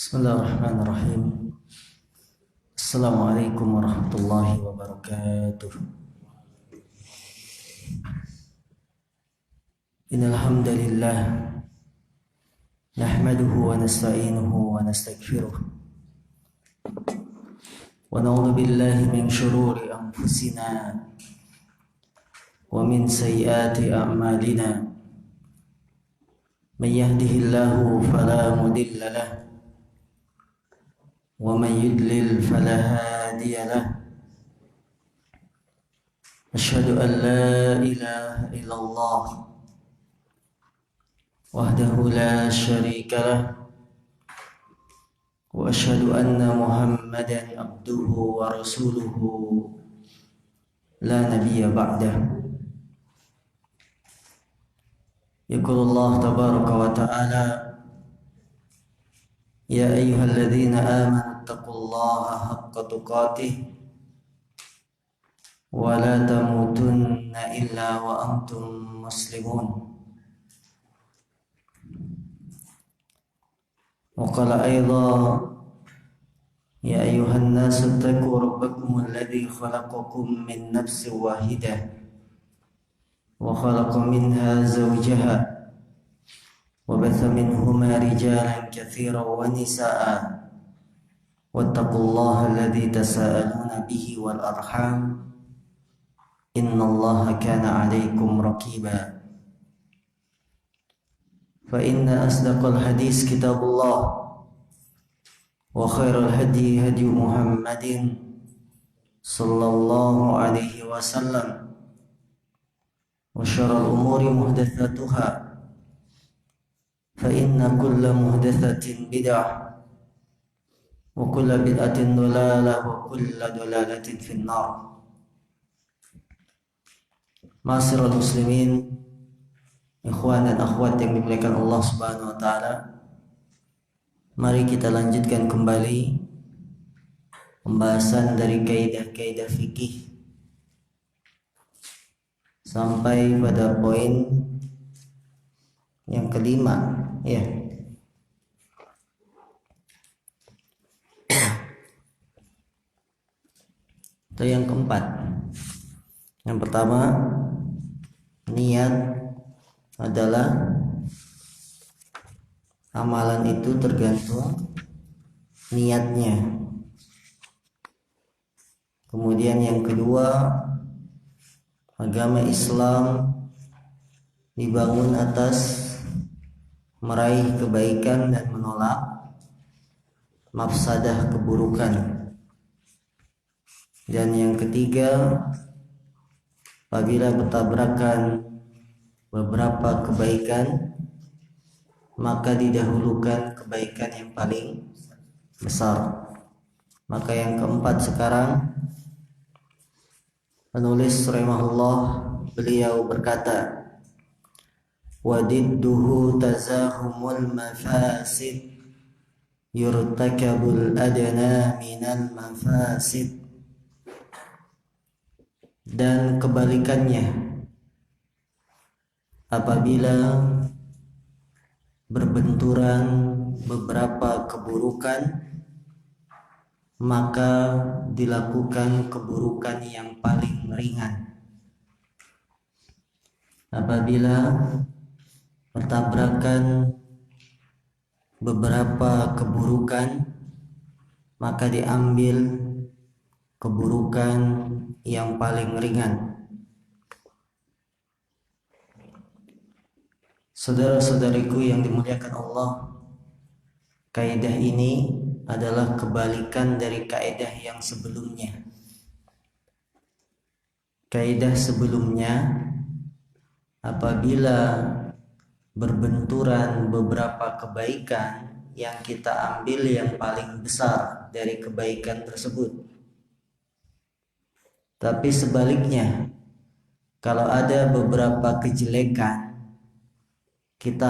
Bismillahirrahmanirrahim. Assalamualaikum warahmatullahi wabarakatuh. Innal hamdalillah nahmaduhu wa nasta'inuhu wa nastaghfiruh wa na'udzu billahi min shururi anfusina wa min sayyiati a'malina. Man yahdihillahu fala mudilla lahu ومن يضلل فلا هادي له. أشهد أن لا إله إلا الله وحده لا شريك له وأشهد أن محمدا عبده ورسوله لا نبي بعده. يقول الله تبارك وتعالى: يا أيها الذين آمنوا اتقوا الله حق تقاته ولا تموتن إلا وأنتم مسلمون. وقال أيضا: يا أيها الناس اتقوا ربكم الذي خلقكم من نفس واحدة وخلق منها زوجها وبث منهما رجالا كثيرا ونساء واتقوا الله الذي تساءلون به والأرحام إن الله كان عليكم رقيبا. فإن أصدق الحديث كتاب الله وخير الهدي هدي محمد صلى الله عليه وسلم وشر الأمور محدثاتها فإن كل محدثة بدعة وكل بدعة ضلالة وكل ضلالة في النار. Ma'asyiral muslimin, ikhwan dan akhwat yang dimuliakan Allah Subhanahu wa taala. Mari kita lanjutkan kembali pembahasan dari kaidah-kaidah fikih sampai pada poin yang kelima, ya. Atau yang keempat. Yang pertama, niat adalah amalan itu tergantung niatnya. Kemudian yang kedua, agama Islam dibangun atas meraih kebaikan dan menolak mafsadah keburukan. Dan yang ketiga, apabila bertabrakan beberapa kebaikan, maka didahulukan kebaikan yang paling besar. Maka yang keempat sekarang, penulis rahimahullah, beliau berkata, wadidduhu tazahumul mafasid yurtakabul adna minal mafasid. Dan kebalikannya, apabila berbenturan beberapa keburukan, maka dilakukan keburukan yang paling ringan. Apabila bertabrakan beberapa keburukan, maka diambil keburukan yang paling ringan. Saudara-saudariku yang dimuliakan Allah, kaidah ini adalah kebalikan dari kaidah yang sebelumnya. Kaidah sebelumnya, apabila berbenturan beberapa kebaikan, yang kita ambil yang paling besar dari kebaikan tersebut. Tapi sebaliknya, kalau ada beberapa kejelekan, kita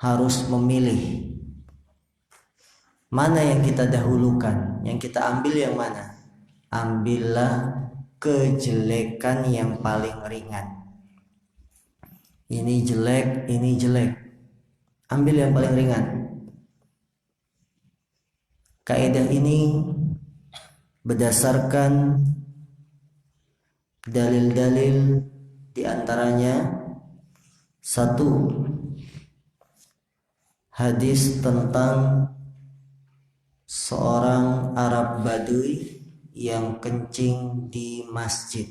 harus memilih mana yang kita dahulukan, yang kita ambil yang mana. Ambillah kejelekan yang paling ringan. Ini jelek, ambil yang paling ringan. Kaidah ini berdasarkan dalil-dalil, di antaranya satu, hadis tentang seorang Arab Baduy yang kencing di masjid.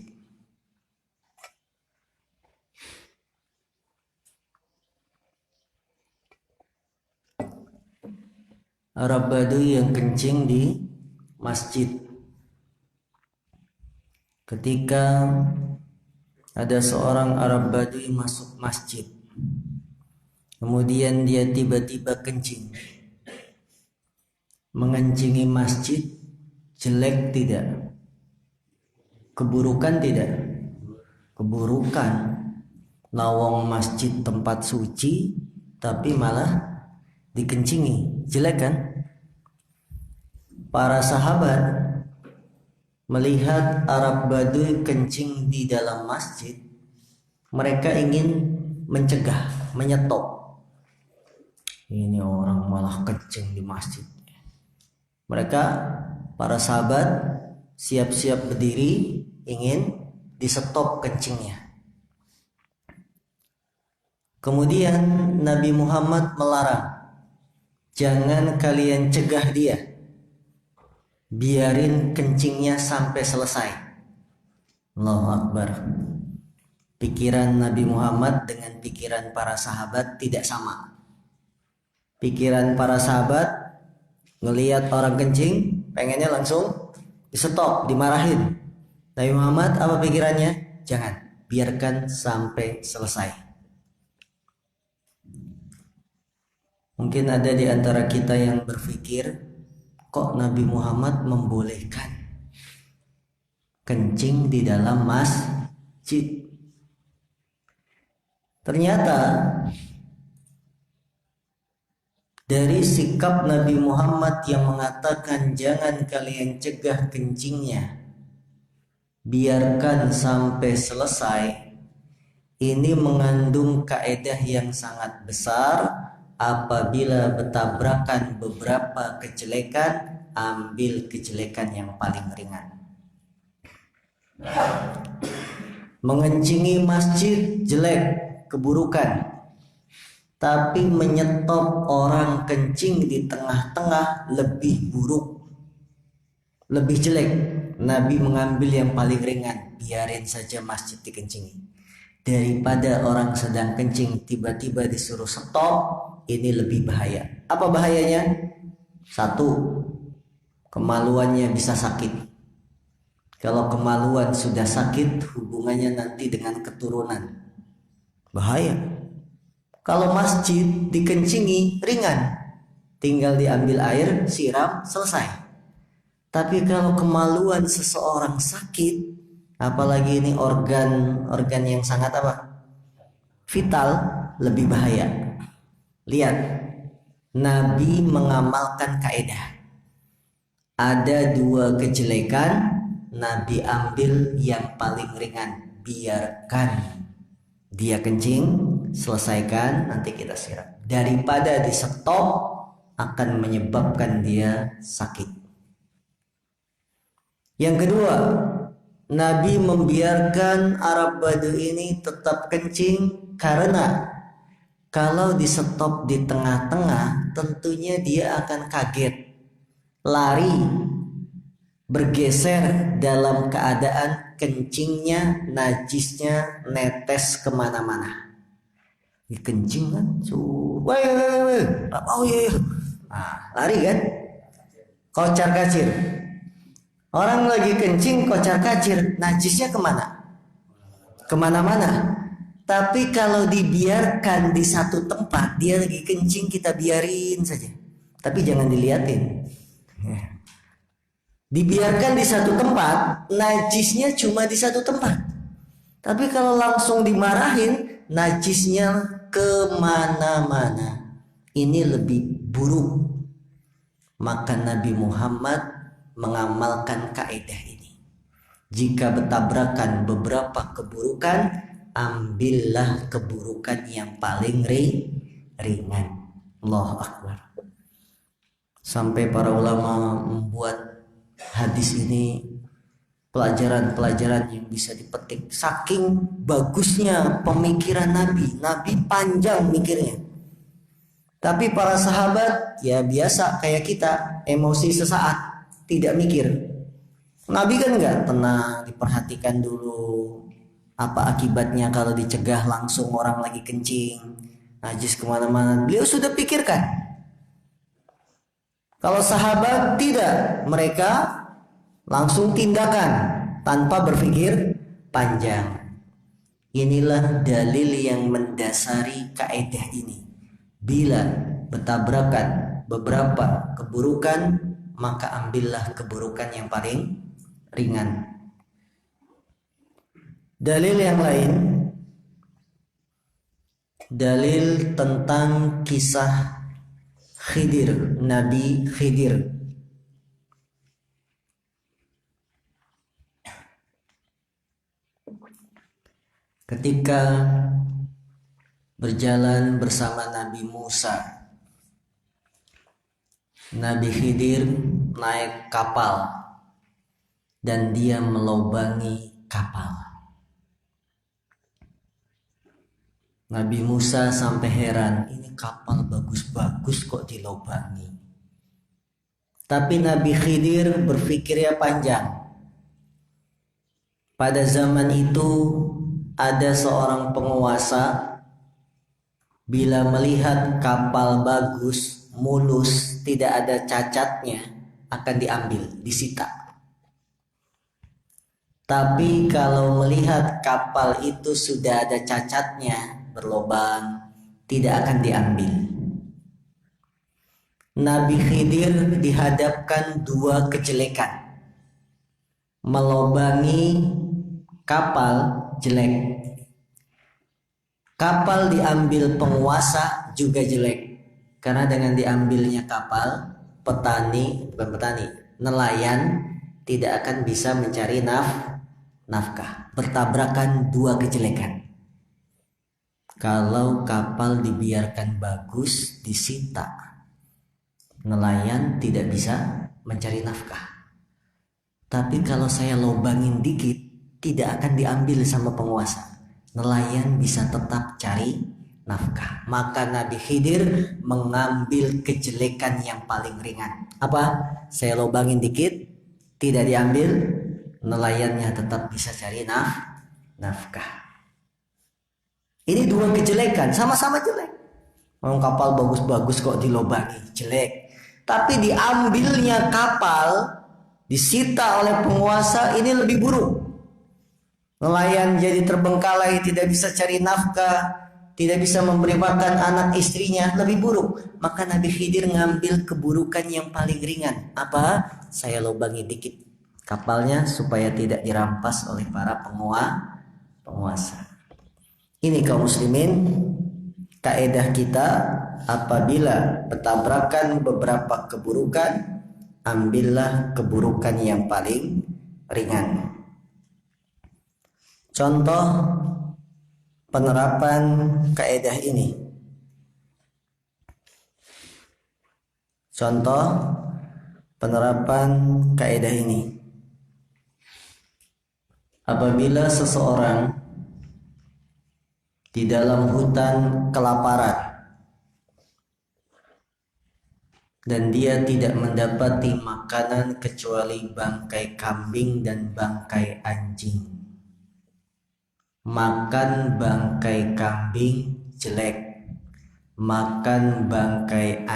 Arab Baduy yang kencing di masjid. Ketika ada seorang Arab Baduy masuk masjid, kemudian dia tiba-tiba kencing. Mengencingi masjid jelek tidak? Keburukan tidak? Keburukan. Lawang masjid tempat suci tapi malah dikencingi, jelek kan? Para sahabat melihat Arab Baduy kencing di dalam masjid, mereka ingin mencegah, menyetop. Ini orang malah kencing di masjid. Mereka, para sahabat, siap-siap berdiri, ingin disetop kencingnya. Kemudian Nabi Muhammad melarang, jangan kalian cegah dia, biarin kencingnya sampai selesai. Allahu Akbar. Pikiran Nabi Muhammad dengan pikiran para sahabat tidak sama. Pikiran para sahabat ngelihat orang kencing, pengennya langsung di-stop, dimarahin. Nabi Muhammad apa pikirannya? Jangan, biarkan sampai selesai. Mungkin ada di antara kita yang berpikir, kok Nabi Muhammad membolehkan kencing di dalam masjid? Ternyata dari sikap Nabi Muhammad yang mengatakan jangan kalian cegah kencingnya, biarkan sampai selesai, ini mengandung kaidah yang sangat besar. Apabila bertabrakan beberapa kejelekan, ambil kejelekan yang paling ringan. Mengencingi masjid jelek, keburukan. Tapi menyetop orang kencing di tengah-tengah lebih buruk, lebih jelek. Nabi mengambil yang paling ringan, biarin saja masjid dikencingi. Daripada orang sedang kencing tiba-tiba disuruh stop, ini lebih bahaya. Apa bahayanya? Satu, kemaluannya bisa sakit. Kalau kemaluan sudah sakit, hubungannya nanti dengan keturunan, bahaya. Kalau masjid dikencingi ringan, tinggal diambil air, siram, selesai. Tapi kalau kemaluan seseorang sakit, apalagi ini organ yang sangat vital, lebih bahaya. Lihat, Nabi mengamalkan kaidah. Ada dua kejelekan, Nabi ambil yang paling ringan, biarkan dia kencing, selesaikan, nanti kita siram. Daripada di stop, akan menyebabkan dia sakit. Yang kedua, Nabi membiarkan Arab Baduy ini tetap kencing karena kalau di stop di tengah-tengah, tentunya dia akan kaget, lari, bergeser dalam keadaan kencingnya, najisnya netes kemana-mana. Dikencing kan, lari kan, kocar kacir. Orang lagi kencing kocar kacir, najisnya kemana? Kemana-mana. Tapi kalau dibiarkan di satu tempat, dia lagi kencing, kita biarin saja. Tapi jangan diliatin. Dibiarkan di satu tempat, najisnya cuma di satu tempat. Tapi kalau langsung dimarahin, najisnya kemana-mana. Ini lebih buruk. Maka Nabi Muhammad mengamalkan kaidah ini. Jika bertabrakan beberapa keburukan, ambillah keburukan yang paling ringan. Allahu Akbar. Sampai para ulama membuat hadis ini pelajaran-pelajaran yang bisa dipetik. Saking bagusnya pemikiran Nabi. Nabi panjang mikirnya. Tapi para sahabat ya biasa kayak kita, emosi sesaat, tidak mikir. Nabi kan enggak, tenang, diperhatikan dulu apa akibatnya kalau dicegah langsung orang lagi kencing, najis kemana-mana. Beliau sudah pikirkan. Kalau sahabat tidak, mereka langsung tindakan tanpa berpikir panjang. Inilah dalil yang mendasari kaidah ini. Bila bertabrakan beberapa keburukan, maka ambillah keburukan yang paling ringan. Dalil yang lain, dalil tentang kisah Khidir, Nabi Khidir. Ketika berjalan bersama Nabi Musa, Nabi Khidir naik kapal dan dia melobangi kapal. Nabi Musa sampai heran, ini kapal bagus-bagus kok dilobangi. Tapi Nabi Khidir berpikirnya panjang. Pada zaman itu ada seorang penguasa, bila melihat kapal bagus, mulus, tidak ada cacatnya, akan diambil, disita. Tapi kalau melihat kapal itu sudah ada cacatnya, berlobang, tidak akan diambil. Nabi Khidir dihadapkan dua kejelekan. Melobangi kapal jelek. Kapal diambil penguasa juga jelek. Karena dengan diambilnya kapal, nelayan tidak akan bisa mencari nafkah. Bertabrakan dua kejelekan. Kalau kapal dibiarkan bagus, disita, nelayan tidak bisa mencari nafkah. Tapi kalau saya lobangin dikit, tidak akan diambil sama penguasa. Nelayan bisa tetap cari nafkah. Maka Nabi Khidir mengambil kejelekan yang paling ringan. Apa? Saya lobangin dikit, tidak diambil, nelayannya tetap bisa cari nafkah. Ini dua kejelekan, sama-sama jelek. Kapal bagus-bagus kok dilobangi, jelek. Tapi diambilnya kapal, disita oleh penguasa, ini lebih buruk. Nelayan jadi terbengkalai, tidak bisa cari nafkah, tidak bisa memberi makan anak istrinya, lebih buruk. Maka Nabi Khidir ngambil keburukan yang paling ringan. Apa? Saya lobangi dikit kapalnya supaya tidak dirampas oleh para penguasa. Ini kaum muslimin, kaidah kita apabila bertabrakan beberapa keburukan, ambillah keburukan yang paling ringan. Contoh penerapan kaidah ini. Contoh penerapan kaidah ini. Apabila seseorang di dalam hutan kelaparan dan dia tidak mendapati makanan kecuali bangkai kambing dan bangkai anjing. Makan bangkai kambing jelek, makan bangkai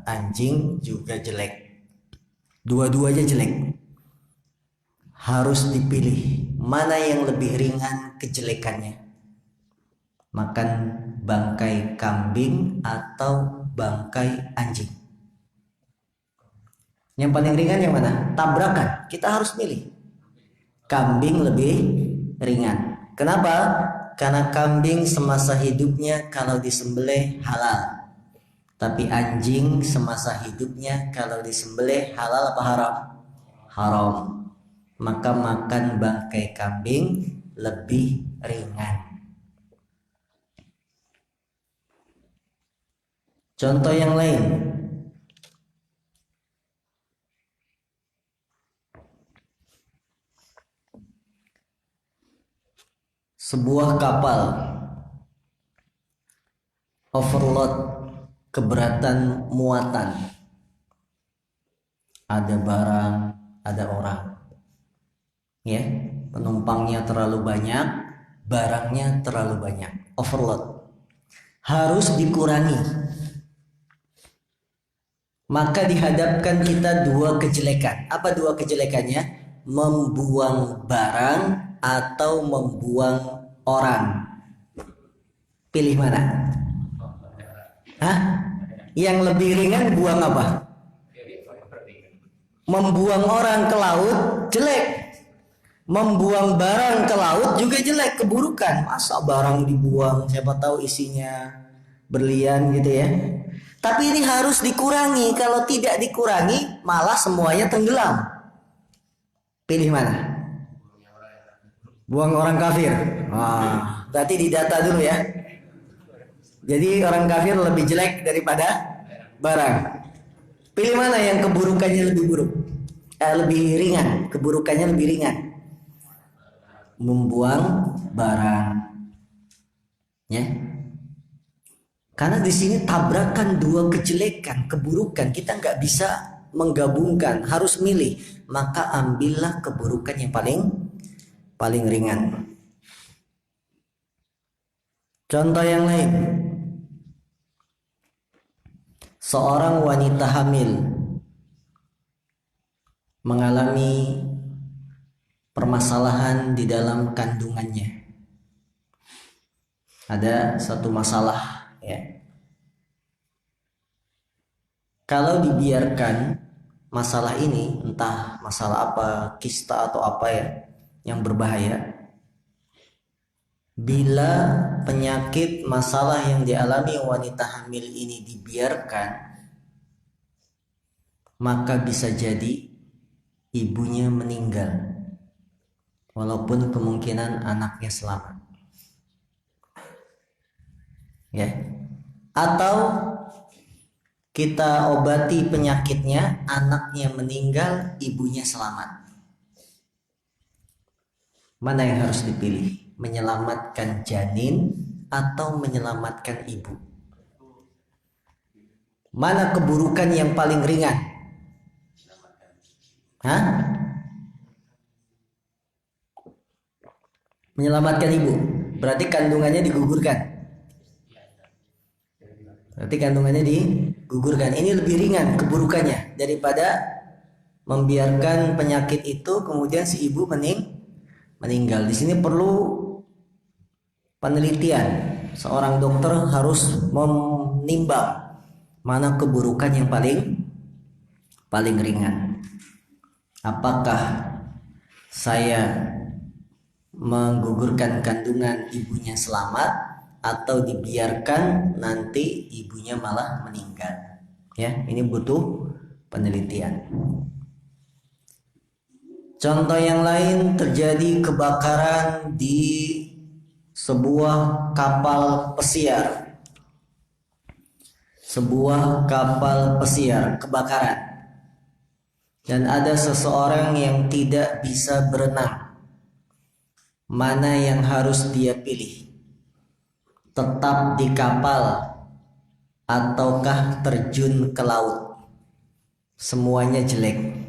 anjing juga jelek. Dua-duanya jelek. Harus dipilih mana yang lebih ringan kejelekannya. Makan bangkai kambing atau bangkai anjing. Yang paling ringan yang mana? Tabrakan. Kita harus pilih. Kambing lebih ringan. Kenapa? Karena kambing semasa hidupnya kalau disembelih halal. Tapi anjing semasa hidupnya kalau disembelih halal apa haram? Haram. Maka makan bangkai kambing lebih ringan. Contoh yang lain, sebuah kapal overload, keberatan muatan, ada barang, ada orang, ya, penumpangnya terlalu banyak, barangnya terlalu banyak, overload, harus dikurangi. Maka dihadapkan kita dua kejelekan. Apa dua kejelekannya? Membuang barang atau membuang orang. Pilih mana? Hah? Yang lebih ringan buang apa? Membuang orang ke laut jelek, membuang barang ke laut juga jelek, keburukan. Masa barang dibuang, siapa tahu isinya berlian gitu ya. Tapi ini harus dikurangi. Kalau tidak dikurangi malah semuanya tenggelam. Pilih mana? Buang orang kafir. Berarti didata dulu ya. Jadi orang kafir lebih jelek daripada barang. Pilih mana yang keburukannya lebih buruk, lebih ringan, keburukannya lebih ringan. Membuang barang, ya. Karena di sini tabrakan dua kejelekan, keburukan, kita nggak bisa menggabungkan, harus milih. Maka ambillah keburukan yang paling ringan. Contoh yang lain. Seorang wanita hamil mengalami permasalahan di dalam kandungannya. Ada satu masalah, ya. Kalau dibiarkan masalah ini, entah masalah apa, kista atau apa ya, yang berbahaya. Bila penyakit masalah yang dialami wanita hamil ini dibiarkan, maka bisa jadi ibunya meninggal, walaupun kemungkinan anaknya selamat, ya. Atau kita obati penyakitnya, anaknya meninggal, ibunya selamat. Mana yang harus dipilih? Menyelamatkan janin atau menyelamatkan ibu? Mana keburukan yang paling ringan? Hah? Menyelamatkan ibu. Berarti kandungannya digugurkan. Ini lebih ringan keburukannya daripada membiarkan penyakit itu kemudian si ibu meninggal. Di sini perlu penelitian. Seorang dokter harus menimbang mana keburukan yang paling ringan. Apakah saya menggugurkan kandungan ibunya selamat atau dibiarkan nanti ibunya malah meninggal? Ya, ini butuh penelitian. Contoh yang lain, terjadi kebakaran di sebuah kapal pesiar. Kebakaran. Dan ada seseorang yang tidak bisa berenang. Mana yang harus dia pilih? Tetap di kapal ataukah terjun ke laut? Semuanya jelek.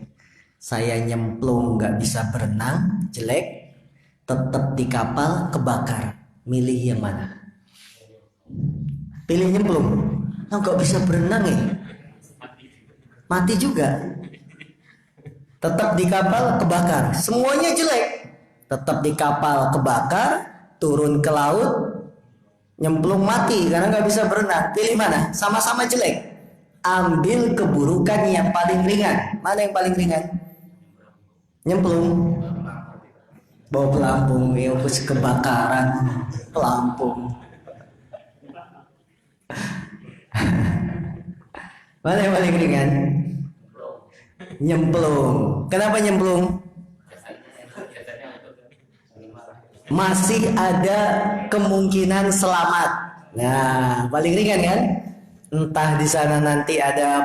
Saya nyemplung gak bisa berenang, jelek. Tetap di kapal, kebakar. Milih yang mana? Pilih nyemplung. Gak bisa berenang ya? Mati juga. Tetap di kapal, kebakar. Semuanya jelek. Tetap di kapal, kebakar. Turun ke laut, nyemplung, mati karena gak bisa berenang. Pilih mana? Sama-sama jelek. Ambil keburukan yang paling ringan. Mana yang paling ringan? Nyemplung. Bawa pelampung, ya, kebakaran, pelampung. Mana yang paling ringan? Nyemplung. Kenapa nyemplung? Masih ada kemungkinan selamat. Nah, paling ringan kan? Entah di sana nanti ada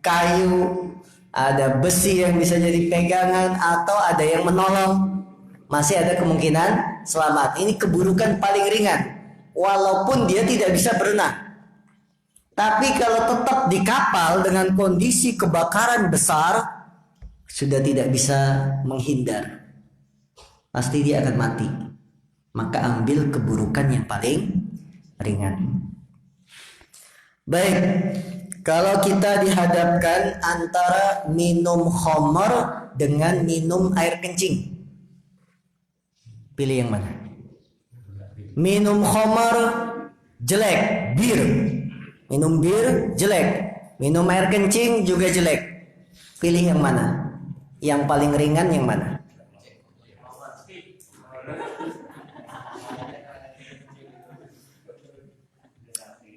kayu, ada besi yang bisa jadi pegangan, atau ada yang menolong. masih ada kemungkinan selamat. Ini keburukan paling ringan, walaupun dia tidak bisa berenang. Tapi kalau tetap di kapal dengan kondisi kebakaran besar, sudah tidak bisa menghindar, pasti dia akan mati. Maka ambil keburukan yang paling ringan. Baik, kalau kita dihadapkan antara minum khamar dengan minum air kencing, pilih yang mana? Minum khamar jelek, bir. Minum bir jelek, minum air kencing juga jelek. Pilih yang mana? Yang paling ringan yang mana?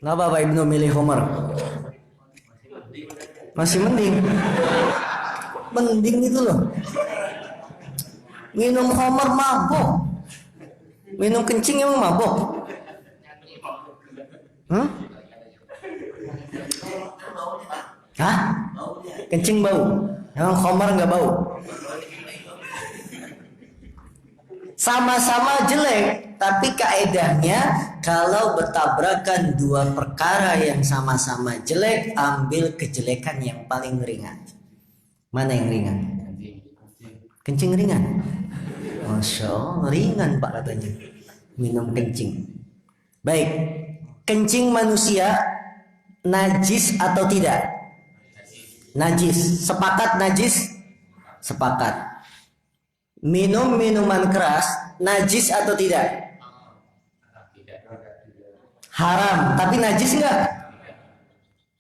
Kenapa Pak Ibnu milih khamar? Masih mending. Mending itu loh. Minum khamar mabuk. Minum kencing emang mabuk? Hah? Kencing bau? Emang khamar nggak bau? Sama-sama jelek, tapi kaedahnya kalau bertabrakan dua perkara yang sama-sama jelek, ambil kejelekan yang paling ringan. Mana yang ringan? Kencing ringan. Masya Allah, ringan Pak katanya. Minum kencing. Baik, kencing manusia najis atau tidak? Najis. Sepakat najis? Sepakat. Minum minuman keras najis atau tidak? Haram, tapi najis enggak?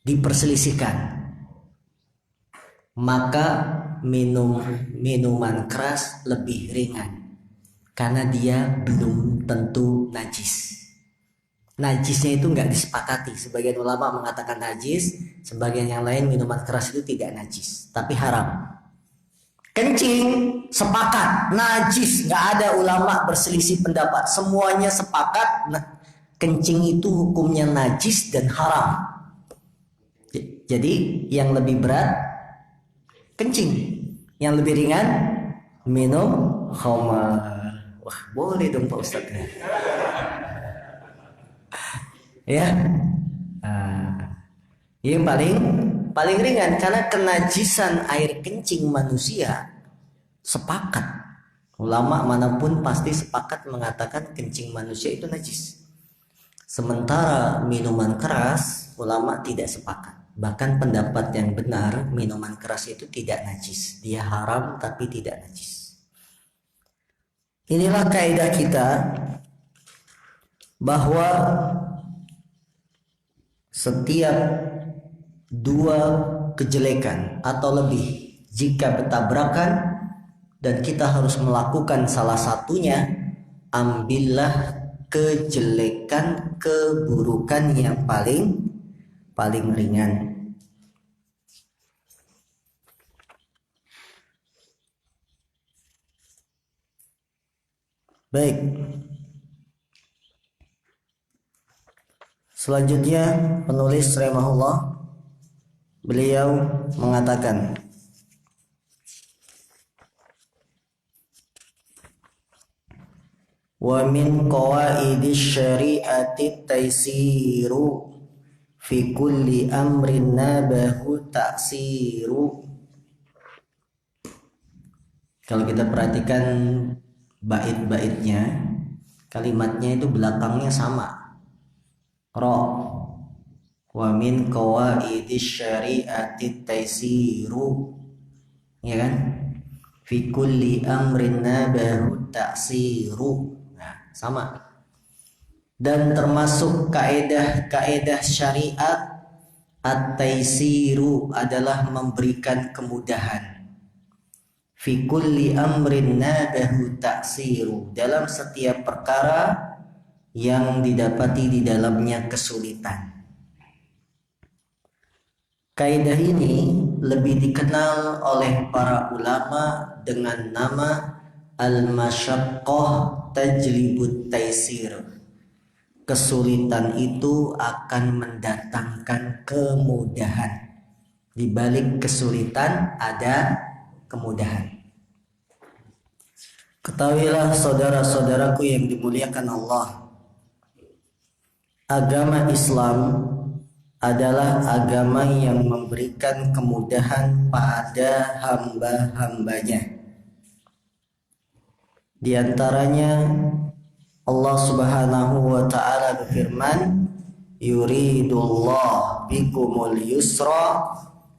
Diperselisihkan. Maka minum minuman keras lebih ringan karena dia belum tentu najis. Najisnya itu enggak disepakati. Sebagian ulama mengatakan najis, sebagian yang lain minuman keras itu tidak najis, tapi haram. Kencing sepakat najis, nggak ada ulama berselisih pendapat, semuanya sepakat kencing itu hukumnya najis dan haram. Jadi yang lebih berat kencing, yang lebih ringan minum khamar. Wah, boleh dong Pak Ustadz. Ya, yang paling ringan karena kenajisan air kencing manusia sepakat. Ulama manapun pasti sepakat mengatakan kencing manusia itu najis. Sementara minuman keras ulama tidak sepakat. Bahkan pendapat yang benar minuman keras itu tidak najis. Dia haram tapi tidak najis. Inilah kaidah kita bahwa setiap dua kejelekan atau lebih jika bertabrakan dan kita harus melakukan salah satunya, ambillah kejelekan, keburukan yang paling ringan. Baik. Selanjutnya penulis rahimahullah, beliau mengatakan, wa min qawaidisy syari'ati taysiru fi kulli amrin nabahu ta'siru. Kalau kita perhatikan bait-baitnya, kalimatnya itu belakangnya sama. Ra, wa min qawaidisy syari'ati taysiru, ya kan? Fi kulli amrin nabahu ta'siru. Nah, sama. Dan termasuk kaedah syariat at-taysiru adalah memberikan kemudahan. Fi kulli amrin nabahu ta'siru, dalam setiap perkara yang didapati di dalamnya kesulitan. Kaidah ini lebih dikenal oleh para ulama dengan nama al-masyaqqah tajlibut taisir. Kesulitan itu akan mendatangkan kemudahan. Di balik kesulitan ada kemudahan. Ketahuilah saudara-saudaraku yang dimuliakan Allah, agama Islam adalah agama yang memberikan kemudahan pada hamba-hambanya. Di antaranya Allah Subhanahu wa taala berfirman, yuridullah bikumul yusra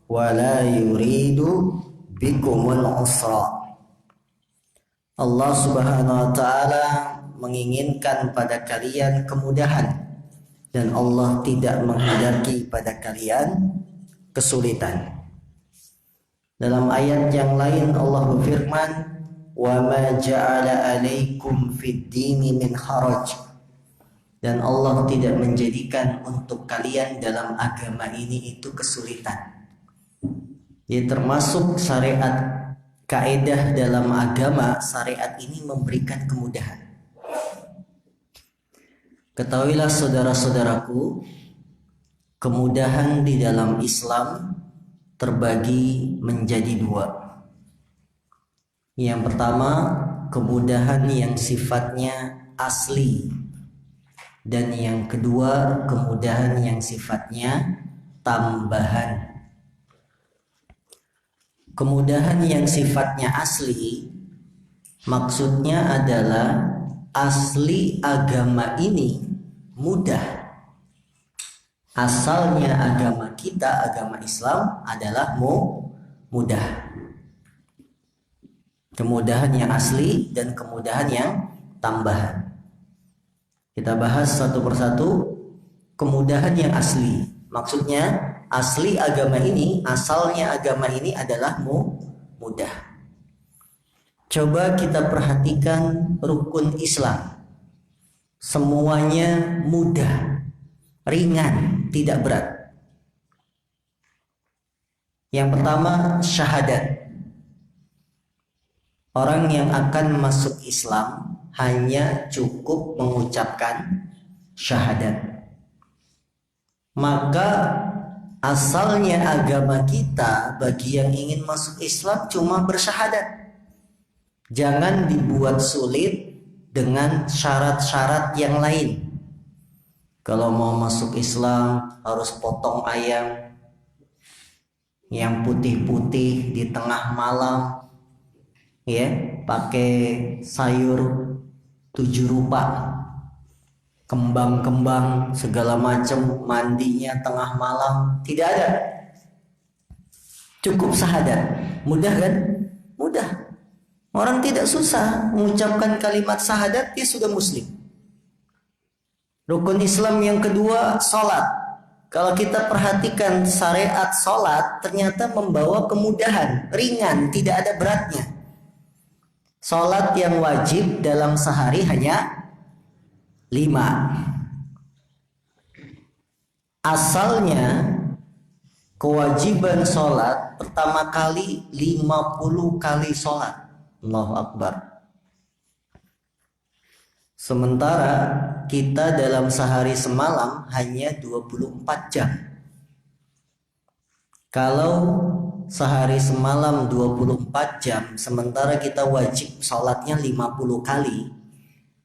wa la yuridu bikumul usra. Allah Subhanahu wa taala menginginkan pada kalian kemudahan dan Allah tidak menghendaki pada kalian kesulitan. Dalam ayat yang lain Allah berfirman, wa ma ja'ala 'alaikum fid dini min haraj. Dan Allah tidak menjadikan untuk kalian dalam agama ini itu kesulitan. Jadi termasuk syariat, kaidah dalam agama, syariat ini memberikan kemudahan. Ketahuilah saudara-saudaraku, kemudahan di dalam Islam terbagi menjadi dua. Yang pertama, kemudahan yang sifatnya asli, dan yang kedua, kemudahan yang sifatnya tambahan. Kemudahan yang sifatnya asli maksudnya adalah asli agama ini mudah. Asalnya agama kita, agama Islam adalah mudah. Kemudahan yang asli dan kemudahan yang tambahan. Kita bahas satu persatu. Kemudahan yang asli maksudnya asli agama ini, asalnya agama ini adalah mudah. Coba kita perhatikan rukun Islam. Semuanya mudah, ringan, tidak berat. Yang pertama, syahadat. Orang yang akan masuk Islam hanya cukup mengucapkan syahadat. Maka asalnya agama kita bagi yang ingin masuk Islam cuma bersyahadat. Jangan dibuat sulit dengan syarat-syarat yang lain. Kalau mau masuk Islam harus potong ayam yang putih-putih di tengah malam, ya, pakai sayur 7 rupa, kembang-kembang segala macam, mandinya tengah malam. Tidak ada. Cukup syahadat. Mudah kan? Mudah. Orang tidak susah mengucapkan kalimat syahadat, dia sudah muslim. Rukun Islam yang kedua, sholat. Kalau kita perhatikan syariat sholat, ternyata membawa kemudahan, ringan, tidak ada beratnya. Sholat yang wajib dalam sehari hanya 5. Asalnya kewajiban sholat pertama kali 50 kali sholat. Allahu Akbar. Sementara kita dalam sehari semalam hanya 24 jam. Kalau sehari semalam 24 jam, sementara kita wajib sholatnya 50 kali,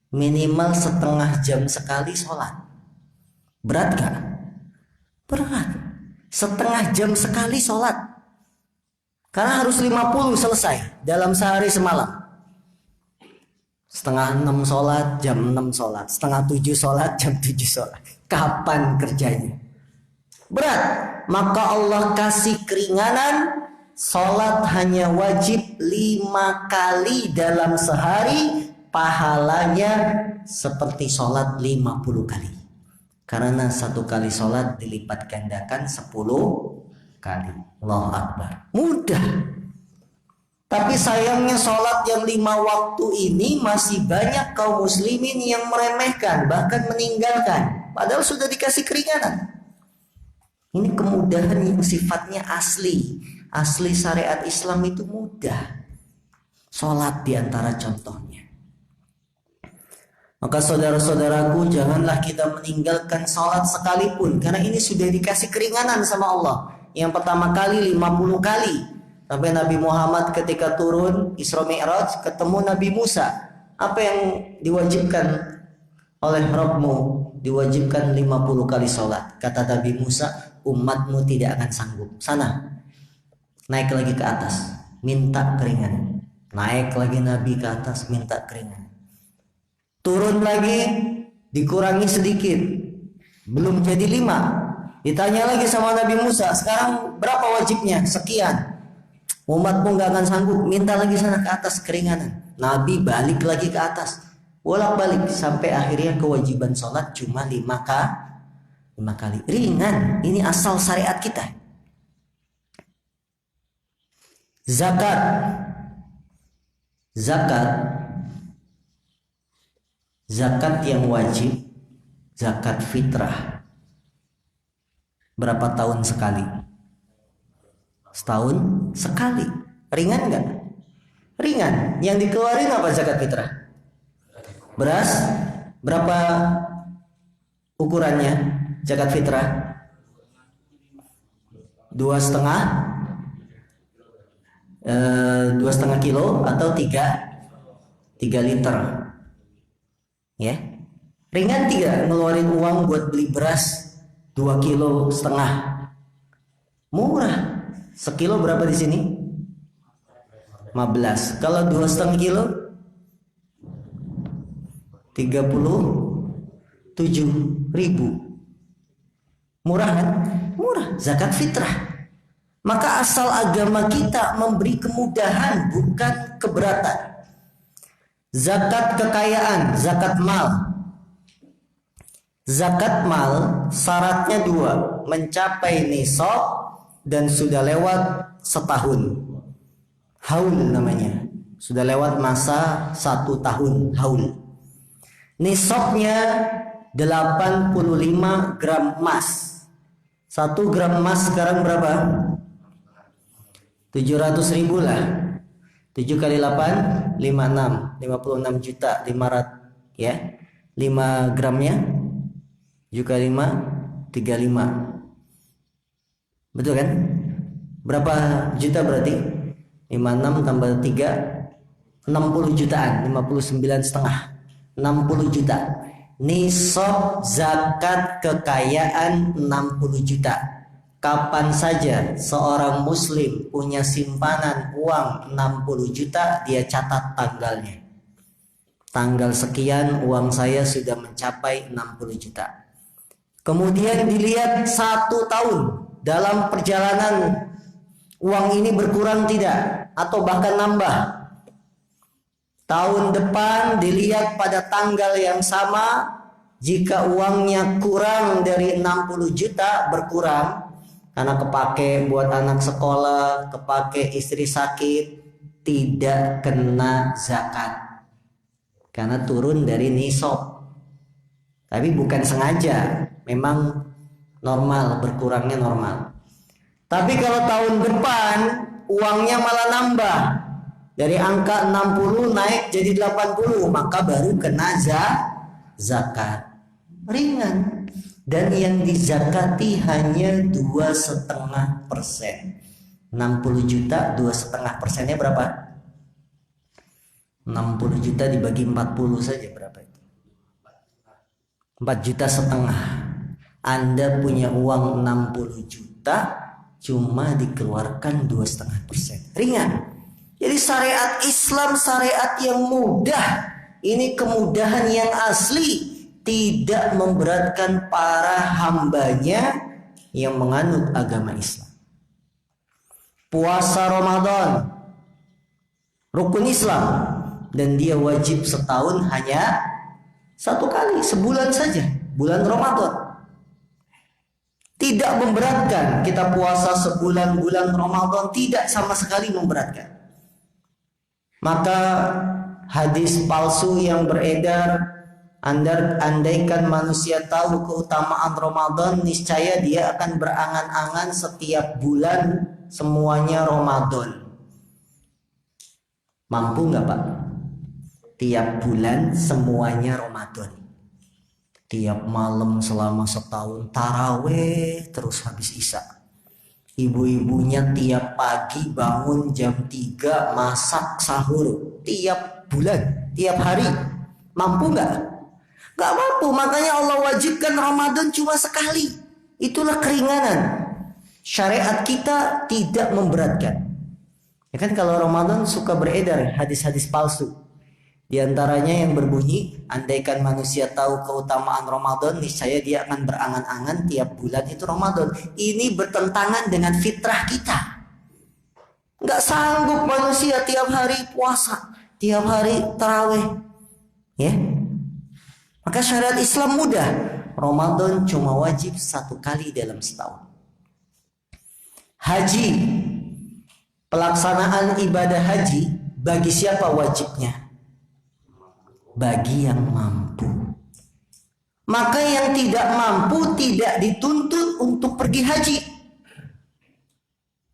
minimal setengah jam sekali sholat. Berat gak? Berat. Setengah jam sekali sholat. Karena harus 50 selesai dalam sehari semalam. Setengah 6 sholat, jam 6 sholat. Setengah 7 sholat, jam 7 sholat. Kapan kerjanya? Berat. Maka Allah kasih keringanan. Sholat hanya wajib 5 kali dalam sehari. Pahalanya seperti sholat 50 kali. Karena 1 kali sholat dilipat gandakan 10 kali. Allahu Akbar. Mudah. Tapi sayangnya sholat yang 5 waktu ini masih banyak kaum muslimin yang meremehkan, bahkan meninggalkan. Padahal sudah dikasih keringanan. Ini kemudahan yang sifatnya asli. Asli syariat Islam itu mudah. Sholat diantara contohnya. Maka saudara-saudaraku, janganlah kita meninggalkan sholat sekalipun. Karena ini sudah dikasih keringanan sama Allah. Yang pertama kali 50 kali. Sampai Nabi Muhammad ketika turun Isra Mi'raj ketemu Nabi Musa. Apa yang diwajibkan oleh Rabbmu? Diwajibkan 50 kali sholat. Kata Nabi Musa, umatmu tidak akan sanggup. Sana, naik lagi ke atas, minta keringan. Naik lagi Nabi ke atas, minta keringan. Turun lagi, dikurangi sedikit, belum jadi 5. Ditanya lagi sama Nabi Musa, sekarang berapa wajibnya? Sekian. Umatmu gak akan sanggup, minta lagi sana ke atas keringanan. Nabi balik lagi ke atas, bolak-balik sampai akhirnya kewajiban sholat cuma 5 kali. Ringan, ini asal syariat kita. Zakat yang wajib, zakat fitrah. Berapa tahun sekali? Setahun sekali. Ringan nggak? Ringan. Yang dikeluarin apa zakat fitrah? Beras. Berapa ukurannya zakat fitrah? 2,5 kilo atau 3 liter. Ya, ringan tidak ngeluarin uang buat beli beras 2,5 kilo. Murah. Sekilo berapa di sini? 15. Kalau 2,5 kilo 37.000. Murah kan? Murah. Zakat fitrah. Maka asal agama kita memberi kemudahan, bukan keberatan. Zakat kekayaan, zakat mal. Zakat mal syaratnya 2, mencapai nisab dan sudah lewat setahun. Haul namanya. Sudah lewat masa 1 tahun haul. Nisabnya 85 gram emas. 1 gram emas sekarang berapa? 700.000 lah. 7 kali 8 56 juta 500 ya. 5 gramnya 7 kali 5 35. Betul kan? Berapa juta berarti? 56 tambah 3 60 jutaan, 59,5. 60 juta. Nisab zakat kekayaan 60 juta. Kapan saja seorang muslim punya simpanan uang 60 juta, dia catat tanggalnya. Tanggal sekian uang saya sudah mencapai 60 juta. Kemudian dilihat 1 tahun dalam perjalanan uang ini berkurang tidak atau bahkan nambah. Tahun depan dilihat pada tanggal yang sama, jika uangnya kurang dari 60 juta berkurang karena kepake buat anak sekolah, kepake istri sakit, tidak kena zakat karena turun dari nisab. Tapi bukan sengaja, memang normal, berkurangnya normal. Tapi kalau tahun depan uangnya malah nambah, dari angka 60 naik jadi 80, maka baru kena zakat. Ringan. Dan yang dizakati hanya 2,5%. 60 juta 2,5%-nya berapa? 60 juta dibagi 40 saja berapa itu? 4,5 juta. Anda punya uang 60 juta cuma dikeluarkan 2,5%. Ringan. Jadi syariat Islam syariat yang mudah. Ini kemudahan yang asli, tidak memberatkan para hambanya yang menganut agama Islam. Puasa Ramadan rukun Islam dan dia wajib setahun hanya 1 kali, sebulan saja, bulan Ramadan. Tidak memberatkan kita puasa sebulan bulan Ramadan, tidak sama sekali memberatkan. Maka hadis palsu yang beredar, andaikan manusia tahu keutamaan Ramadan, niscaya dia akan berangan-angan setiap bulan semuanya Ramadan. Mampu nggak Pak? Tiap bulan semuanya Ramadan. Tiap malam selama setahun taraweh terus habis isya. Ibu-ibunya tiap pagi bangun jam 3 masak sahur tiap bulan, tiap hari. Mampu nggak? Nggak mampu. Makanya Allah wajibkan Ramadan cuma sekali. Itulah keringanan. Syariat kita tidak memberatkan. Ya kan kalau Ramadan suka beredar hadis-hadis palsu. Di antaranya yang berbunyi, andaikan manusia tahu keutamaan Ramadan, niscaya dia akan berangan-angan tiap bulan itu Ramadan. Ini bertentangan dengan fitrah kita. Nggak sanggup manusia tiap hari puasa, tiap hari tarawih. Ya, maka syariat Islam mudah. Ramadan cuma wajib 1 kali dalam setahun. Haji, pelaksanaan ibadah haji bagi siapa wajibnya? Bagi yang mampu. Maka yang tidak mampu tidak dituntut untuk pergi haji.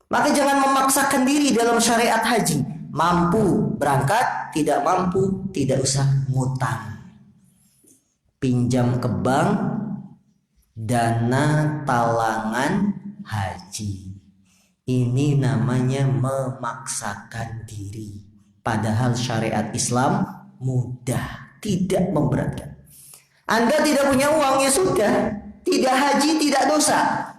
Maka jangan memaksakan diri dalam syariat haji. Mampu berangkat, tidak mampu tidak usah ngutang. Pinjam ke bank, dana talangan haji. Ini namanya memaksakan diri. Padahal syariat Islam mudah, tidak memberatkan. Anda tidak punya uang, ya sudah, tidak haji, tidak dosa.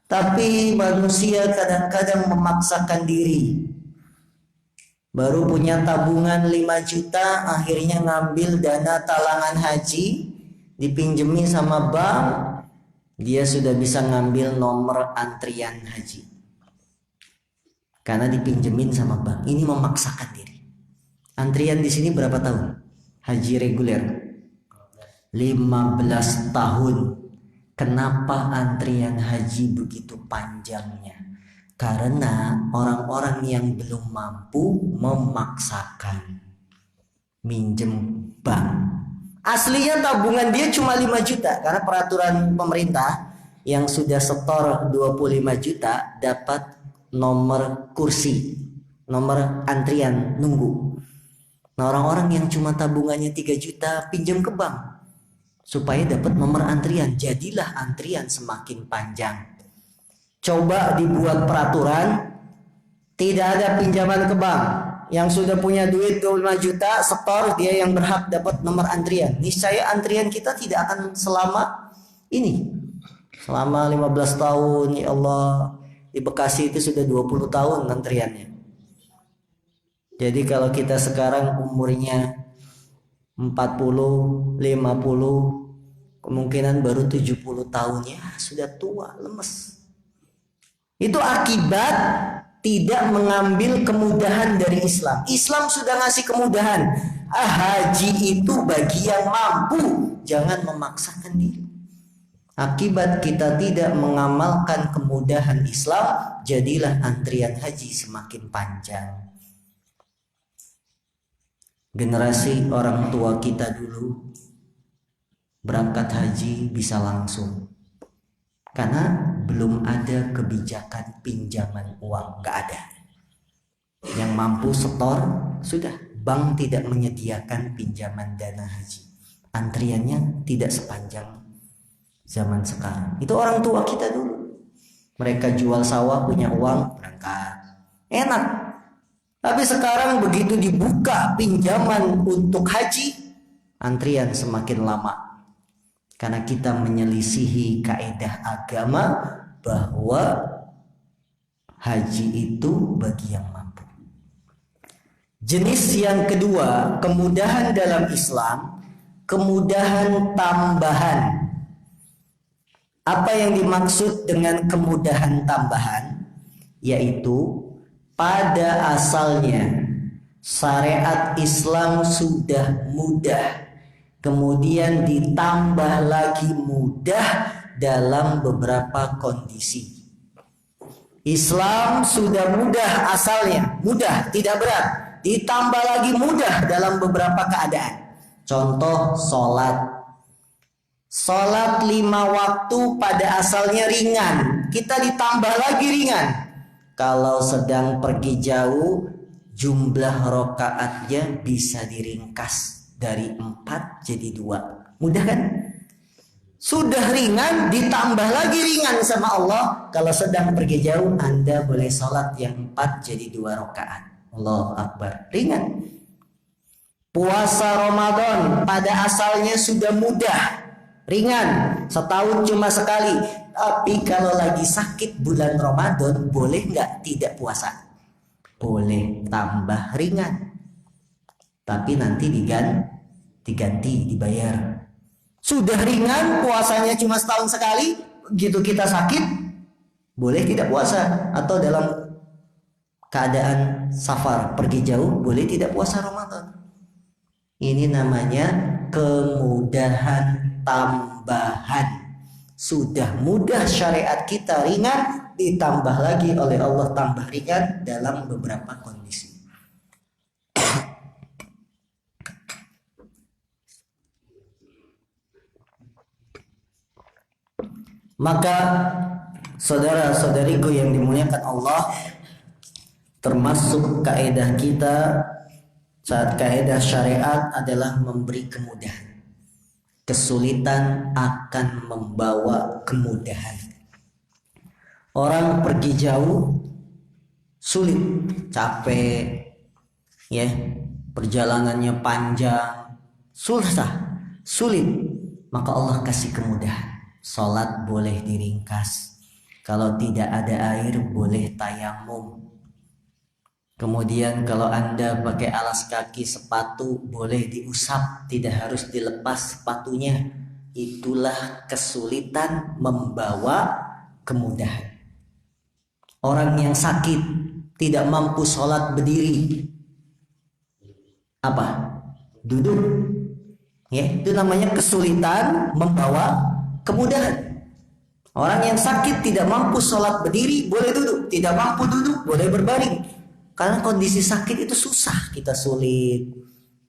Tapi manusia kadang-kadang memaksakan diri. Baru punya tabungan 5 juta, akhirnya ngambil dana talangan haji, dipinjemi sama bank, dia sudah bisa ngambil nomor antrian haji. Karena dipinjemin sama bank. Ini memaksakan diri. Antrian di sini berapa tahun? Haji reguler 15 tahun. Kenapa antrian haji begitu panjangnya? Karena orang-orang yang belum mampu memaksakan minjem bank. Aslinya tabungan dia cuma 5 juta. Karena peraturan pemerintah yang sudah setor 25 juta dapat nomor kursi, nomor antrian nunggu. Nah, orang-orang yang cuma tabungannya 3 juta pinjam ke bank supaya dapat nomor antrian. Jadilah antrian semakin panjang. Coba dibuat peraturan tidak ada pinjaman ke bank. Yang sudah punya duit 25 juta setor, dia yang berhak dapat nomor antrian. Niscaya antrian kita tidak akan selama ini. Selama 15 tahun, ya Allah. Di Bekasi itu sudah 20 tahun antriannya. Jadi kalau kita sekarang umurnya 40, 50, kemungkinan baru 70 tahun, ya sudah tua, lemes. Itu akibat tidak mengambil kemudahan dari Islam. Islam sudah ngasih kemudahan. Haji itu bagi yang mampu, jangan memaksakan diri. Akibat kita tidak mengamalkan kemudahan Islam, jadilah antrian haji semakin panjang. Generasi orang tua kita dulu berangkat haji bisa langsung. Karena belum ada kebijakan pinjaman uang, nggak ada. Yang mampu setor, sudah. Bank tidak menyediakan pinjaman dana haji. Antriannya tidak sepanjang zaman sekarang. Itu orang tua kita dulu. Mereka jual sawah, punya uang, berangkat. Enak. Tapi sekarang begitu dibuka pinjaman untuk haji, antrian semakin lama. Karena kita menyelisihi kaidah agama bahwa haji itu bagi yang mampu. Jenis yang kedua, kemudahan dalam Islam, kemudahan tambahan. Apa yang dimaksud dengan kemudahan tambahan? Yaitu pada asalnya syariat Islam sudah mudah, kemudian ditambah lagi mudah dalam beberapa kondisi. Islam sudah mudah asalnya, mudah, tidak berat, ditambah lagi mudah dalam beberapa keadaan. Contoh sholat. Sholat 5 waktu pada asalnya ringan, kita ditambah lagi ringan. Kalau sedang pergi jauh, jumlah rokaatnya bisa diringkas dari 4 jadi 2. Mudah kan? Sudah ringan ditambah lagi ringan sama Allah. Kalau sedang pergi jauh Anda boleh sholat yang 4 jadi 2 rakaat. Allahu Akbar. Ringan. Puasa Ramadan pada asalnya sudah mudah, ringan, setahun cuma sekali. Tapi kalau lagi sakit bulan Ramadan boleh nggak tidak puasa? Boleh, tambah ringan. Tapi nanti diganti, dibayar. Sudah ringan, puasanya cuma setahun sekali, begitu kita sakit, boleh tidak puasa. Atau dalam keadaan safar, pergi jauh, boleh tidak puasa Ramadan. Ini namanya kemudahan tambahan. Sudah mudah syariat kita ringan, ditambah lagi oleh Allah tambah ringan dalam beberapa kondisi. Maka saudara-saudariku yang dimuliakan Allah, termasuk kaidah kita saat kaidah syariat adalah memberi kemudahan. Kesulitan akan membawa kemudahan. Orang pergi jauh sulit, capek, ya, perjalanannya panjang, susah, sulit. Maka Allah kasih kemudahan. Sholat boleh diringkas. Kalau tidak ada air boleh tayamum. Kemudian kalau Anda pakai alas kaki sepatu boleh diusap, tidak harus dilepas sepatunya. Itulah kesulitan membawa kemudahan. Orang yang sakit tidak mampu sholat berdiri, apa? Duduk. Ya, itu namanya kesulitan membawa kemudahan. Orang yang sakit tidak mampu sholat berdiri boleh duduk, tidak mampu duduk boleh berbaring. Karena kondisi sakit itu susah, kita sulit,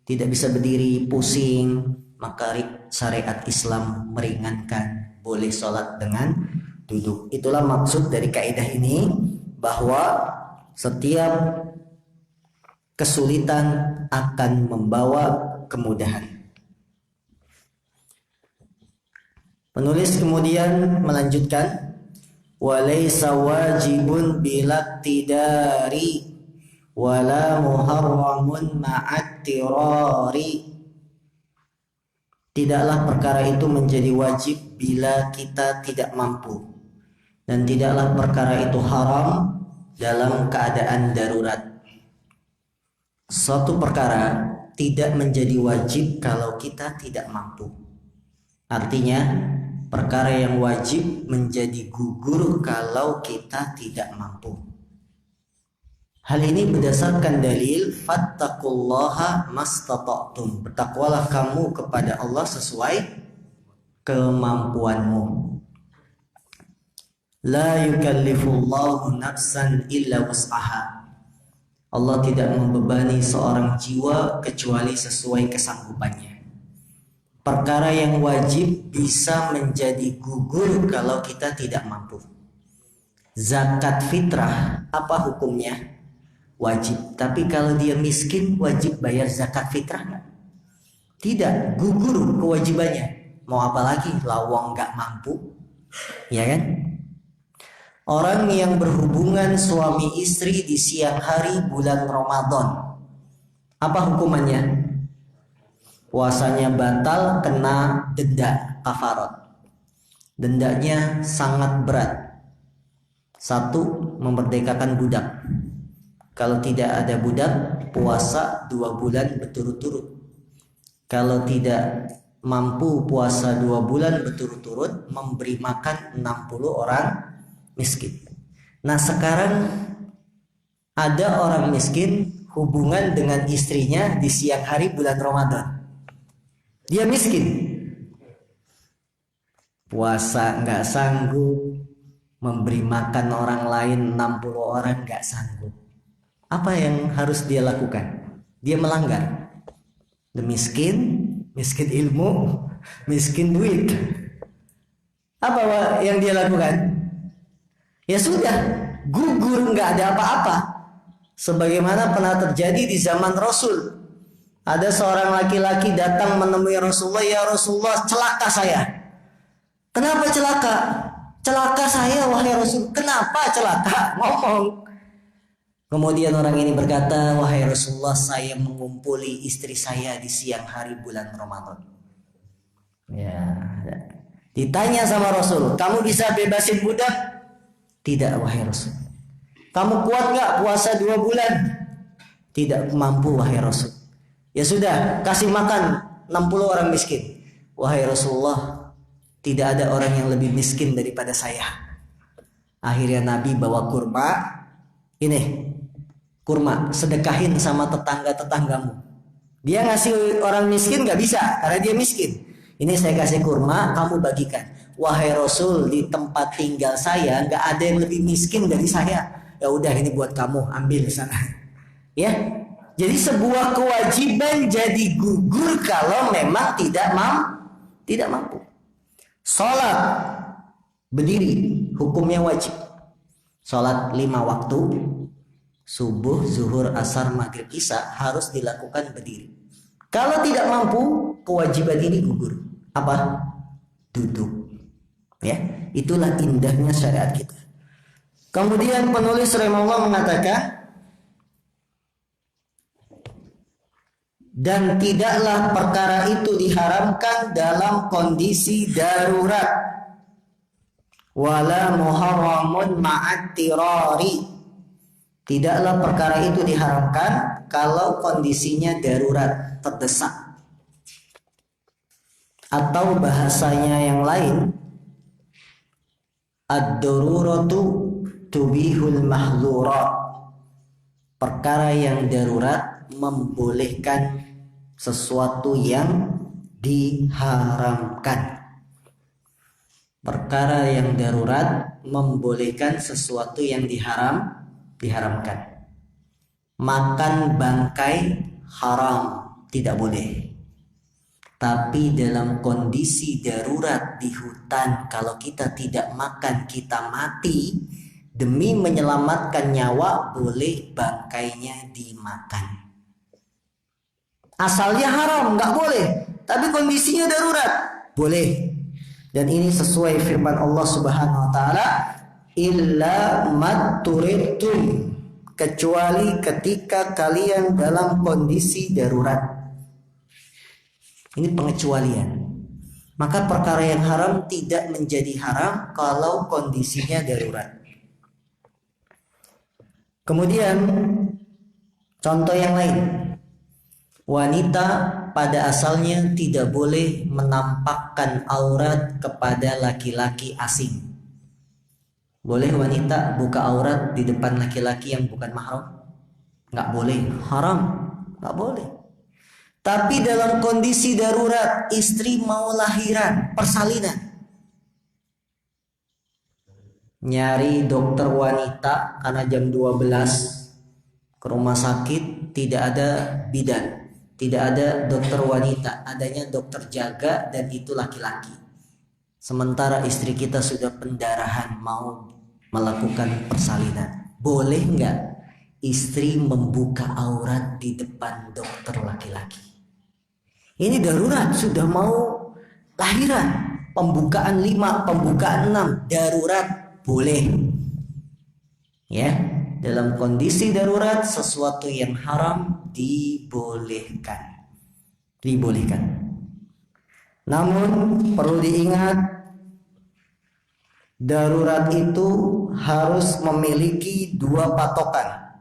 tidak bisa berdiri, pusing. Maka syariat Islam meringankan, boleh sholat dengan duduk. Itulah maksud dari kaidah ini, bahwa setiap kesulitan akan membawa kemudahan. Penulis kemudian melanjutkan, walaysa wajibun bilaktidari wala muharramun ma'attirari. Tidaklah perkara itu menjadi wajib bila kita tidak mampu, dan tidaklah perkara itu haram dalam keadaan darurat. Suatu perkara tidak menjadi wajib kalau kita tidak mampu. Artinya perkara yang wajib menjadi gugur kalau kita tidak mampu. Hal ini berdasarkan dalil fattaqullaha mastata'tum. Bertakwalah kamu kepada Allah sesuai kemampuanmu. La yukallifullahu nafsan illa wus'aha. Allah tidak membebani seorang jiwa kecuali sesuai kesanggupannya. Perkara yang wajib bisa menjadi gugur kalau kita tidak mampu. Zakat fitrah, apa hukumnya? Wajib. Tapi kalau dia miskin, wajib bayar zakat fitrah? Tidak, gugur kewajibannya. Mau apa lagi? Lawang gak mampu, ya kan? Orang yang berhubungan suami istri di siang hari bulan Ramadan, apa hukumannya? Puasanya batal, kena denda kafarat. Dendanya sangat berat. 1, memerdekakan budak. Kalau tidak ada budak, puasa 2 bulan berturut-turut. Kalau tidak mampu puasa 2 bulan berturut-turut, memberi makan 60 orang miskin. Nah, sekarang ada orang miskin hubungan dengan istrinya di siang hari bulan Ramadan. Dia miskin, puasa nggak sanggup, memberi makan orang lain 60 orang nggak sanggup. Apa yang harus dia lakukan? Dia melanggar. Dia miskin ilmu, miskin duit. Apa yang dia lakukan? Ya sudah, gugur, nggak ada apa-apa. Sebagaimana pernah terjadi di zaman Rasul. Ada seorang laki-laki datang menemui Rasulullah, ya Rasulullah, celaka saya. Kenapa celaka? Celaka saya wahai Rasul. Kenapa celaka? Ngomong. Kemudian orang ini berkata, wahai Rasulullah, saya mengumpuli istri saya di siang hari bulan Ramadan. Ya. Ditanya sama Rasul, kamu bisa bebasin budak? Tidak wahai Rasul. Kamu kuat nggak puasa 2 bulan? Tidak mampu wahai Rasul. Ya sudah, kasih makan 60 orang miskin. Wahai Rasulullah, tidak ada orang yang lebih miskin daripada saya. Akhirnya Nabi bawa kurma. Ini kurma, sedekahin sama tetangga-tetanggamu. Dia ngasih orang miskin gak bisa karena dia miskin. Ini saya kasih kurma, kamu bagikan. Wahai Rasul, di tempat tinggal saya gak ada yang lebih miskin dari saya. Ya udah, ini buat kamu, ambil di sana. Ya, jadi sebuah kewajiban jadi gugur kalau memang tidak mampu. Sholat berdiri hukumnya wajib. Sholat 5 waktu, subuh, zuhur, asar, maghrib, isya harus dilakukan berdiri. Kalau tidak mampu, kewajiban ini gugur. Apa? Duduk. Ya, itulah indahnya syariat kita. Kemudian penulis rahimahullah mengatakan, dan tidaklah perkara itu diharamkan dalam kondisi darurat, wala muharramun ma'at tirari. Tidaklah perkara itu diharamkan kalau kondisinya darurat, terdesak. Atau bahasanya yang lain, ad-daruratu tubihul mahzurat. Perkara yang darurat membolehkan sesuatu yang diharamkan. Perkara yang darurat membolehkan sesuatu yang diharamkan. Makan bangkai haram, tidak boleh. Tapi dalam kondisi darurat di hutan, kalau kita tidak makan kita mati, demi menyelamatkan nyawa boleh bangkainya dimakan. Asalnya haram, nggak boleh. Tapi kondisinya darurat, boleh. Dan ini sesuai firman Allah Subhanahu wa taala, illa maturitum, kecuali ketika kalian dalam kondisi darurat. Ini pengecualian. Maka perkara yang haram tidak menjadi haram kalau kondisinya darurat. Kemudian contoh yang lain, wanita pada asalnya tidak boleh menampakkan aurat kepada laki-laki asing. Boleh wanita buka aurat di depan laki-laki yang bukan mahram? Nggak boleh, haram, nggak boleh. Tapi dalam kondisi darurat, istri mau lahiran, persalinan, nyari dokter wanita karena jam 12 ke rumah sakit, tidak ada bidan, tidak ada dokter wanita, adanya dokter jaga, dan itu laki-laki. Sementara istri kita sudah pendarahan, mau melakukan persalinan. Boleh nggak istri membuka aurat di depan dokter laki-laki? Ini darurat, sudah mau lahiran, pembukaan 5, pembukaan 6, darurat. Boleh. Ya, dalam kondisi darurat sesuatu yang haram dibolehkan. Namun perlu diingat, darurat itu harus memiliki 2 patokan.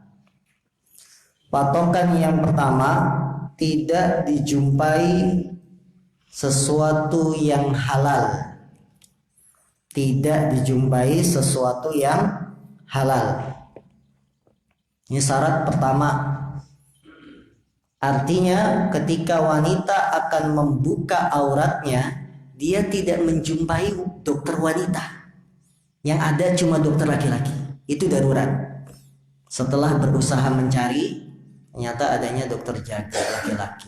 Patokan yang pertama, tidak dijumpai sesuatu yang halal. Tidak dijumpai sesuatu yang halal. Ini syarat pertama. Artinya ketika wanita akan membuka auratnya, dia tidak menjumpai dokter wanita. Yang ada cuma dokter laki-laki. Itu darurat. Setelah berusaha mencari, ternyata adanya dokter jaga laki-laki.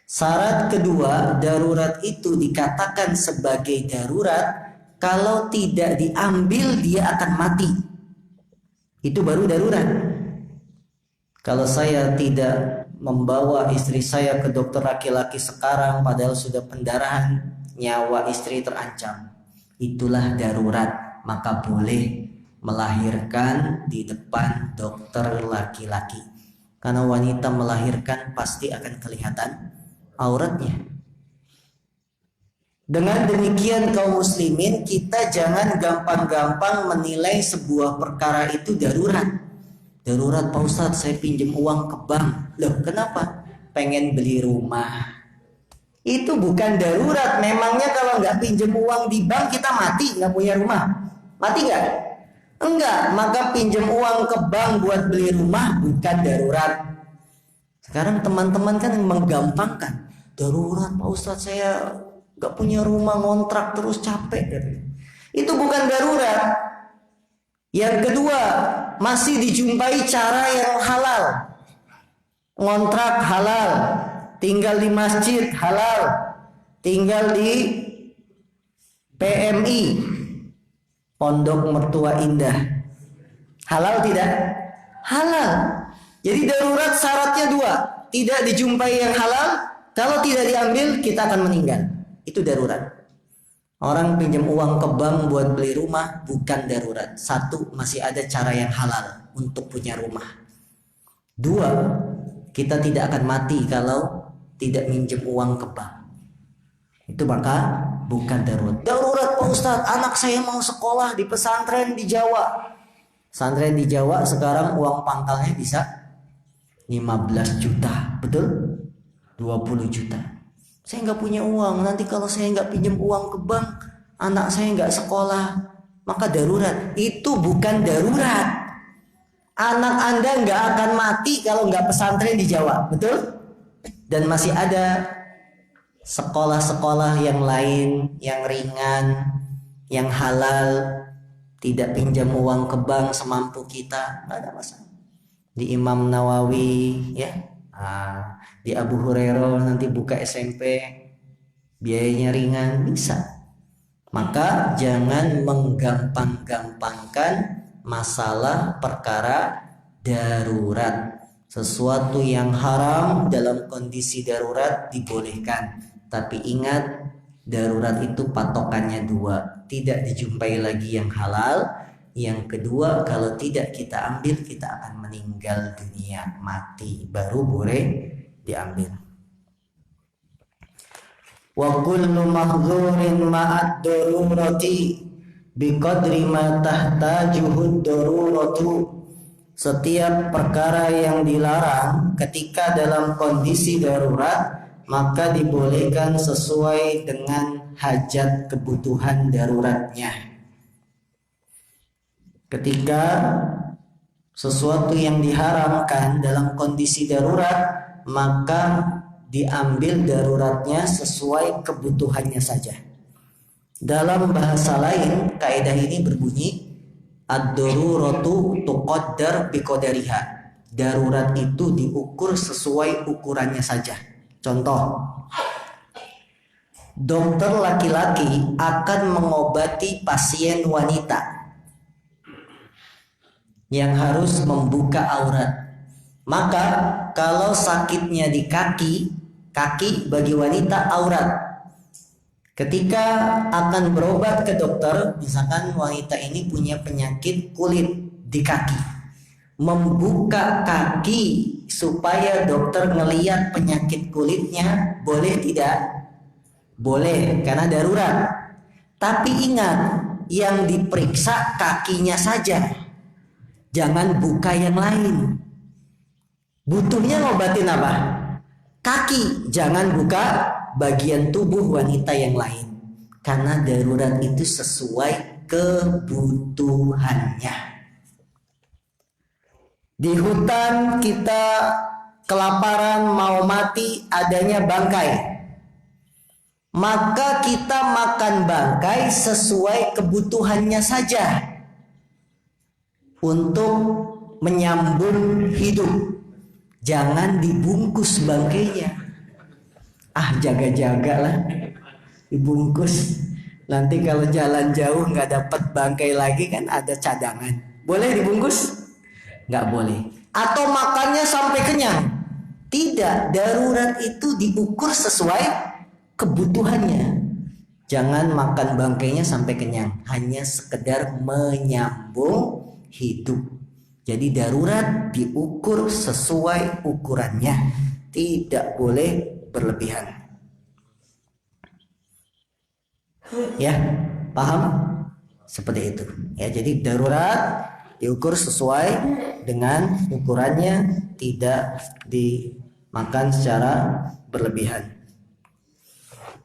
Syarat kedua, darurat itu dikatakan sebagai darurat kalau tidak diambil dia akan mati. Itu baru darurat. Kalau saya tidak membawa istri saya ke dokter laki-laki sekarang padahal sudah pendarahan, nyawa istri terancam, itulah darurat, maka boleh melahirkan di depan dokter laki-laki. Karena wanita melahirkan pasti akan kelihatan auratnya. Dengan demikian kaum muslimin, kita jangan gampang-gampang menilai sebuah perkara itu darurat. Darurat Pak Ustadz, saya pinjam uang ke bank. Loh kenapa? Pengen beli rumah. Itu bukan darurat. Memangnya kalau nggak pinjam uang di bank kita mati, nggak punya rumah? Mati nggak? Enggak. Maka pinjam uang ke bank buat beli rumah bukan darurat. Sekarang teman-teman kan menggampangkan. Darurat Pak Ustadz, saya nggak punya rumah, ngontrak terus capek. Itu bukan darurat. Yang kedua, masih dijumpai cara yang halal. Ngontrak halal, tinggal di masjid halal, tinggal di PMI, Pondok Mertua Indah, halal tidak? Halal. Jadi darurat syaratnya dua, tidak dijumpai yang halal. Kalau tidak diambil kita akan meninggal. Itu darurat. Orang pinjam uang ke bank buat beli rumah bukan darurat. Satu, masih ada cara yang halal untuk punya rumah. Dua, kita tidak akan mati kalau tidak minjem uang ke bank. Itu maka bukan darurat. Darurat Pak Ustadz, anak saya mau sekolah di pesantren di Jawa. Pesantren di Jawa sekarang uang pangkalnya bisa 15 juta, betul? 20 juta. Saya nggak punya uang, nanti kalau saya nggak pinjam uang ke bank, anak saya nggak sekolah, maka darurat. Itu bukan darurat. Anak Anda nggak akan mati kalau nggak pesantren di Jawa, betul? Dan masih ada sekolah-sekolah yang lain, yang ringan, yang halal, tidak pinjam uang ke bank semampu kita, nggak ada masalah. Di Imam Nawawi, ya. Di Abu Hurairah nanti buka SMP, biayanya ringan, bisa. Maka jangan menggampang-gampangkan masalah perkara darurat. Sesuatu yang haram dalam kondisi darurat dibolehkan, tapi ingat, darurat itu patokannya dua, tidak dijumpai lagi yang halal. Yang kedua, kalau tidak kita ambil, kita akan meninggal dunia, mati, baru boleh diambil. Wa kullu mahdzurin ma'ad darurati biqadri ma tahtajuhu daruratu. Setiap perkara yang dilarang ketika dalam kondisi darurat, maka dibolehkan sesuai dengan hajat kebutuhan daruratnya. Ketika sesuatu yang diharamkan dalam kondisi darurat, maka diambil daruratnya sesuai kebutuhannya saja. Dalam bahasa lain, kaidah ini berbunyi ad-daruratu tuqaddar biqadariha. Darurat itu diukur sesuai ukurannya saja. Contoh, dokter laki-laki akan mengobati pasien wanita yang harus membuka aurat. Maka kalau sakitnya di kaki, kaki bagi wanita aurat. Ketika akan berobat ke dokter, misalkan wanita ini punya penyakit kulit di kaki, membuka kaki supaya dokter ngelihat penyakit kulitnya, boleh tidak? Boleh, karena darurat. Tapi ingat, yang diperiksa kakinya saja, jangan buka yang lain. Butuhnya ngobatin apa? Kaki, jangan buka bagian tubuh wanita yang lain. Karena darurat itu sesuai kebutuhannya. Di hutan kita kelaparan, mau mati, adanya bangkai. Maka kita makan bangkai sesuai kebutuhannya saja. Untuk menyambung hidup, jangan dibungkus bangkainya. Jaga-jaga lah, dibungkus. Nanti kalau jalan jauh nggak dapat bangkai lagi kan ada cadangan. Boleh dibungkus? Nggak boleh. Atau makannya sampai kenyang? Tidak. Darurat itu diukur sesuai kebutuhannya. Jangan makan bangkainya sampai kenyang, hanya sekedar menyambung hidup. Jadi darurat diukur sesuai ukurannya, tidak boleh berlebihan. Ya, paham? Seperti itu. Ya, jadi darurat diukur sesuai dengan ukurannya, tidak dimakan secara berlebihan.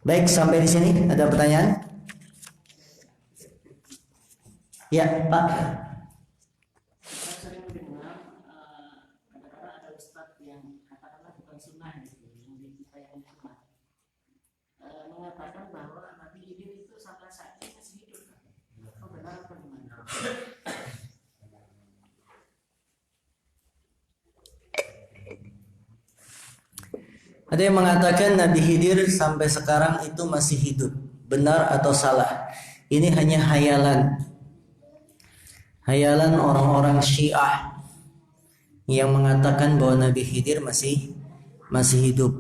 Baik, sampai di sini ada pertanyaan? Ya, Pak. Saya sering mendengar kadang-kadang ada ustadz yang katakanlah bukan sunnah gitu, yang di kita yang sunnah, mengatakan bahwa Nabi Khidir itu sampai saat ini masih hidup. Apa benar apa gimana? Ada yang mengatakan Nabi Khidir sampai sekarang itu masih hidup. Benar atau salah? Ini hanya hayalan. Hayalan orang-orang Syiah yang mengatakan bahwa Nabi Khidir masih hidup.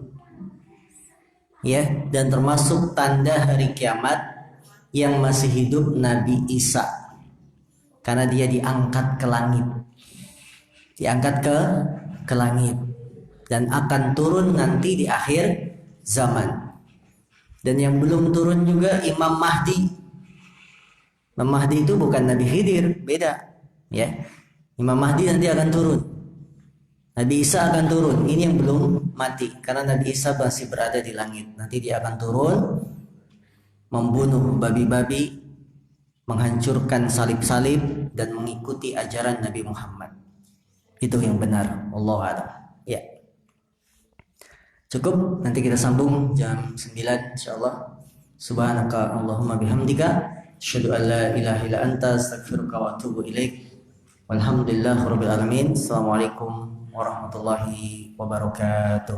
Ya, dan termasuk tanda hari kiamat yang masih hidup Nabi Isa. Karena dia diangkat ke langit. Diangkat ke langit. Dan akan turun nanti di akhir zaman. Dan yang belum turun juga Imam Mahdi. Imam Mahdi itu bukan Nabi Khidir, beda. Ya, Imam Mahdi nanti akan turun. Nabi Isa akan turun. Ini yang belum mati, karena Nabi Isa masih berada di langit. Nanti dia akan turun, membunuh babi-babi, menghancurkan salib-salib, dan mengikuti ajaran Nabi Muhammad. Itu yang benar. Wallahu a'lam. Ya. Cukup, nanti kita sambung jam 9 insyaallah. Subhanaka Allahumma bihamdika asyhadu an la ilaha illa anta astaghfiruka wa atubu ilaik. Walhamdulillahirabbil alamin. Assalamualaikum warahmatullahi wabarakatuh.